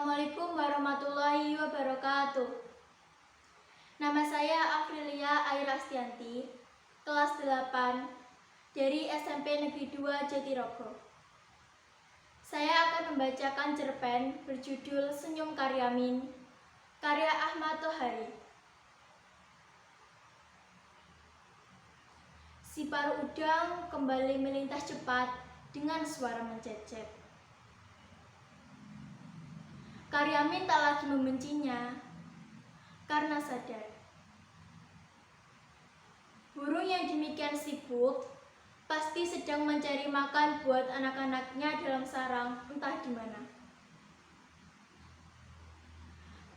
Assalamualaikum warahmatullahi wabarakatuh. Nama saya Afrilia Airastianti, kelas 8 dari SMP Negeri 2 Jatirogo. Saya akan membacakan cerpen berjudul Senyum Karyamin, karya Ahmad Tohari. Si paruh udang kembali melintas cepat dengan suara mencecep. Karyamin tak lagi membencinya karena sadar burung yang demikian sibuk pasti sedang mencari makan buat anak-anaknya dalam sarang entah di mana.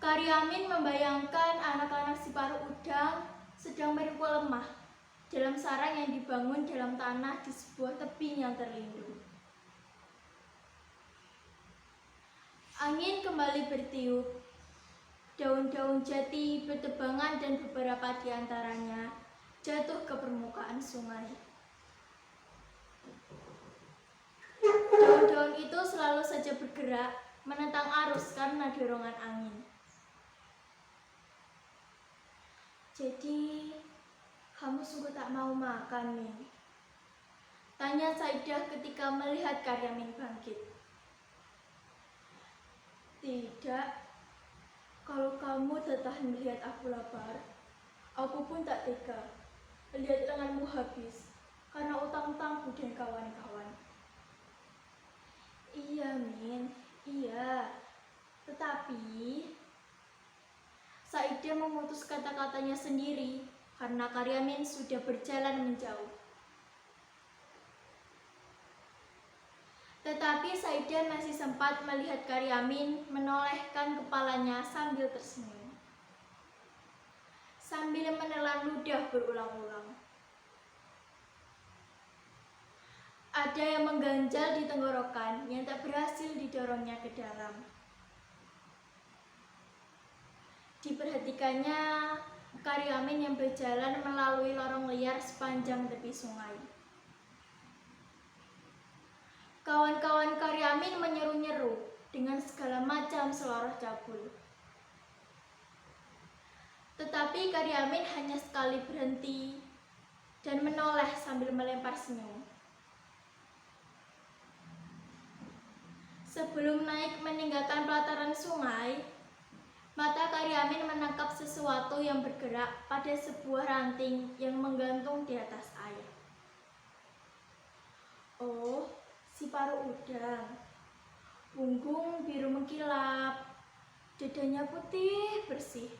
Karyamin membayangkan anak-anak si paruh udang sedang merengkuh lemah dalam sarang yang dibangun dalam tanah di sebuah tebing yang terlindung. Angin kembali bertiup, daun-daun jati bertebangan dan beberapa di antaranya jatuh ke permukaan sungai. Daun-daun itu selalu saja bergerak menentang arus karena dorongan angin. Jadi, kamu sungguh tak mau makan, Min? Tanya Saidah ketika melihat Karyamin bangkit. Tidak, kalau kamu tak tahan melihat aku lapar, aku pun tak tega melihat lenganmu habis karena utang-utangku dan kawan-kawan. Iya, Min, iya. Tetapi Saidah memutus kata-katanya sendiri karena Karyamin sudah berjalan menjauh. Tetapi Saidah masih sempat melihat Karyamin menolehkan kepalanya sambil tersenyum, sambil menelan ludah berulang-ulang. Ada yang mengganjal di tenggorokan yang tak berhasil didorongnya ke dalam. Diperhatikannya Karyamin yang berjalan melalui lorong liar sepanjang tepi sungai. Kawan-kawan Karyamin menyeru-nyeru dengan segala macam seloroh cabul. Tetapi Karyamin hanya sekali berhenti dan menoleh sambil melempar senyum. Sebelum naik meninggalkan pelataran sungai, mata Karyamin menangkap sesuatu yang bergerak pada sebuah ranting yang menggantung di atas air. Oh, si paruh udang. Punggung biru mengkilap, dadanya putih bersih,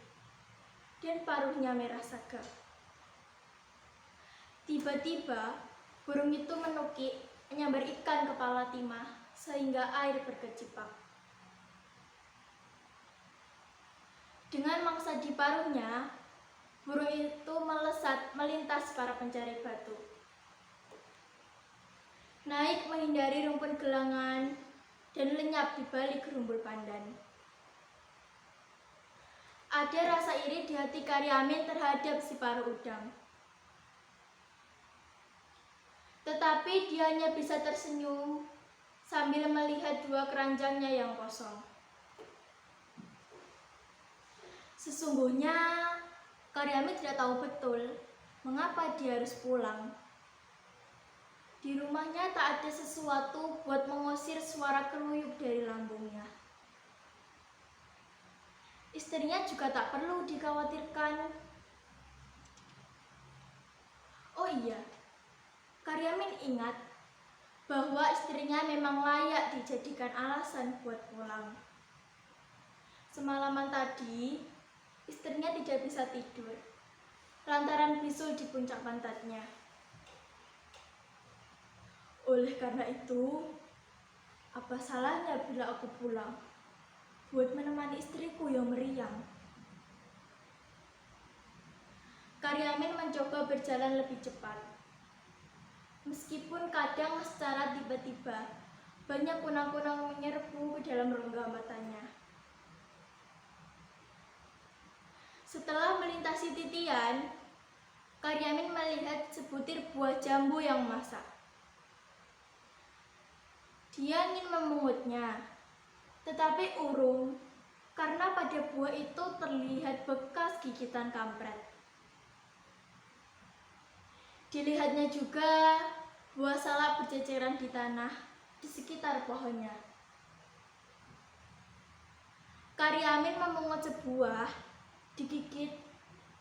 dan paruhnya merah segar. Tiba-tiba, burung itu menukik, menyambar ikan kepala timah, sehingga air berkecipak. Dengan mangsa di paruhnya, burung itu melesat melintas para pencari batu. Naik menghindari rumpun gelangan dan lenyap di balik gerumbul pandan. Ada rasa iri di hati Karyamin terhadap si paruh udang. Tetapi dia hanya bisa tersenyum sambil melihat dua keranjangnya yang kosong. Sesungguhnya Karyamin tidak tahu betul mengapa dia harus pulang. Di rumahnya tak ada sesuatu buat mengusir suara keruyuk dari lambungnya. Istrinya juga tak perlu dikhawatirkan. Oh iya, Karyamin ingat bahwa istrinya memang layak dijadikan alasan buat pulang. Semalaman tadi, istrinya tidak bisa tidur lantaran bisul di puncak pantatnya. Oleh karena itu, apa salahnya bila aku pulang buat menemani istriku yang meriang? Karyamin mencoba berjalan lebih cepat. Meskipun kadang secara tiba-tiba banyak kunang-kunang menyerbu ke dalam rongga matanya. Setelah melintasi titian, Karyamin melihat sebutir buah jambu yang masak. Dia ingin memungutnya, Tetapi urung, karena pada buah itu terlihat bekas gigitan kampret. Dilihatnya juga buah salak berceceran di tanah di sekitar pohonnya. Karyamin memungut sebuah, digigit,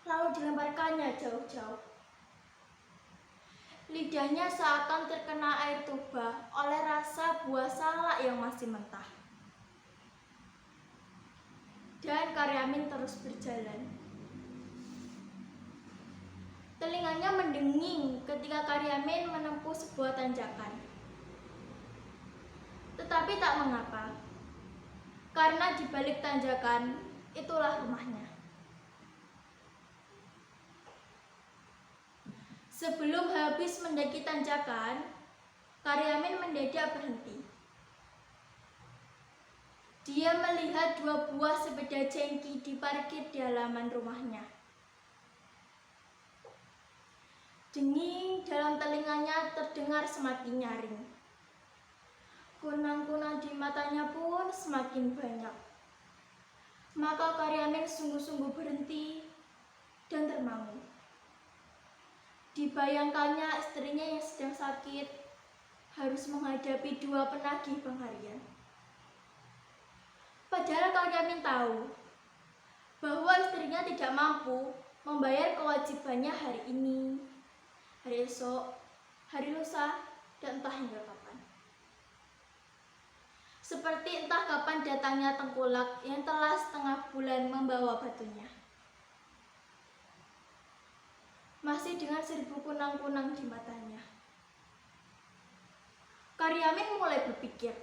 lalu dilemparkannya jauh-jauh. Lidahnya seakan terkena air tuba oleh rasa buah salak yang masih mentah. Dan Karyamin terus berjalan. Telinganya mendenging ketika Karyamin menempuh sebuah tanjakan. Tetapi tak mengapa, karena di balik tanjakan itulah rumahnya. Sebelum habis mendaki tanjakan, Karyamin mendadak berhenti. Dia melihat 2 buah sepeda jengki diparkir di halaman rumahnya. Denging dalam telinganya terdengar semakin nyaring. Kunang-kunang di matanya pun semakin banyak. Maka Karyamin sungguh-sungguh berhenti dan termangu. Dibayangkannya istrinya yang sedang sakit harus menghadapi 2 penagih pengharian. Padahal Karyamin tahu bahwa istrinya tidak mampu membayar kewajibannya hari ini, hari esok, hari lusa, dan entah hingga kapan. Seperti entah kapan datangnya tengkulak yang telah setengah bulan membawa batunya. Masih dengan 1000 kunang-kunang di matanya. Karyamin mulai berpikir,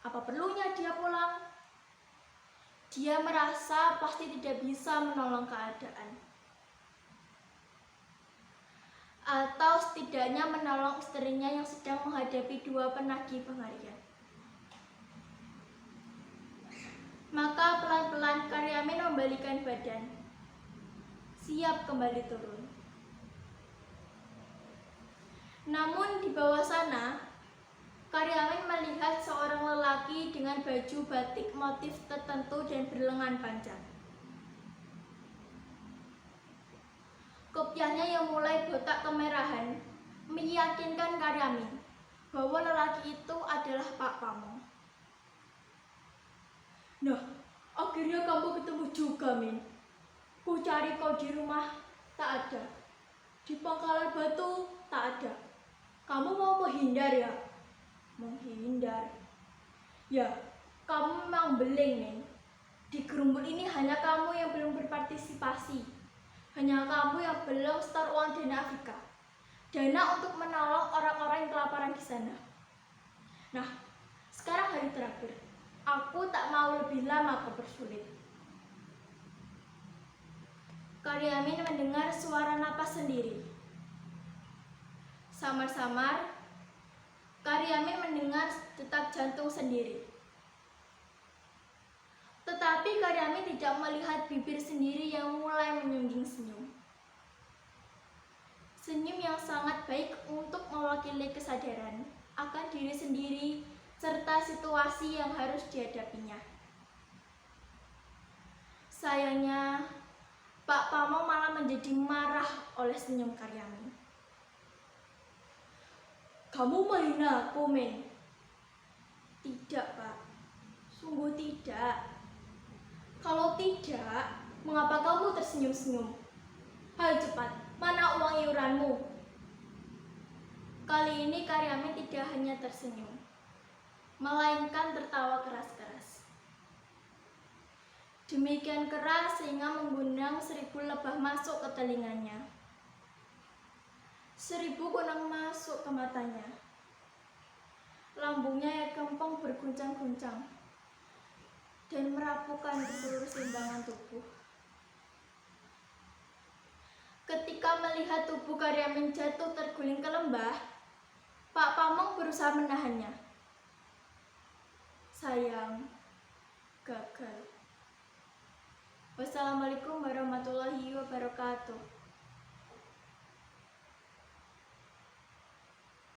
apa perlunya dia pulang? Dia merasa pasti tidak bisa menolong keadaan. Atau setidaknya menolong istrinya yang sedang menghadapi 2 penagih pengharian. Maka pelan-pelan Karyamin membalikkan badan, siap kembali turun. Namun di bawah sana, Karyamin melihat seorang lelaki dengan baju batik motif tertentu dan berlengan panjang. Kopiahnya yang mulai botak kemerahan meyakinkan Karyamin bahwa lelaki itu adalah Pak Pamong. Nah, akhirnya kamu ketemu juga, Min. Ku cari kau di rumah, tak ada. Di pangkalan batu, tak ada. Kamu mau menghindar ya? Menghindar? Ya, kamu memang beling, Min. Di gerumbul ini hanya kamu yang belum berpartisipasi. Hanya kamu yang belum setor uang dana Afrika. Dana untuk menolong orang-orang yang kelaparan di sana. Nah, sekarang hari terakhir. Aku tak mau lebih lama mempersulit. Karyamin mendengar suara napas sendiri. Samar-samar, Karyamin mendengar detak jantung sendiri. Tetapi Karyamin tidak melihat bibir sendiri yang mulai menyungging senyum. Senyum yang sangat baik untuk mewakili kesadaran akan diri sendiri serta situasi yang harus dihadapinya. Sayangnya, Pak Pamong malah menjadi marah oleh senyum Karyamin. Kamu menghina aku, Min? Tidak, Pak. Sungguh tidak. Kalau tidak, mengapa kamu tersenyum-senyum? Ayo cepat, mana uang iuranmu? Kali ini Karyamin tidak hanya tersenyum, melainkan tertawa keras-keras. Demikian keras sehingga mengundang 1000 lebah masuk ke telinganya. 1000 kunang masuk ke matanya. Lambungnya yang kempeng berguncang-guncang dan merapukan ke seluruh seimbangan tubuh. Ketika melihat tubuh Karyamin jatuh terguling ke lembah, Pak Pamong berusaha menahannya. Sayang, gagal. Wassalamualaikum warahmatullahi wabarakatuh.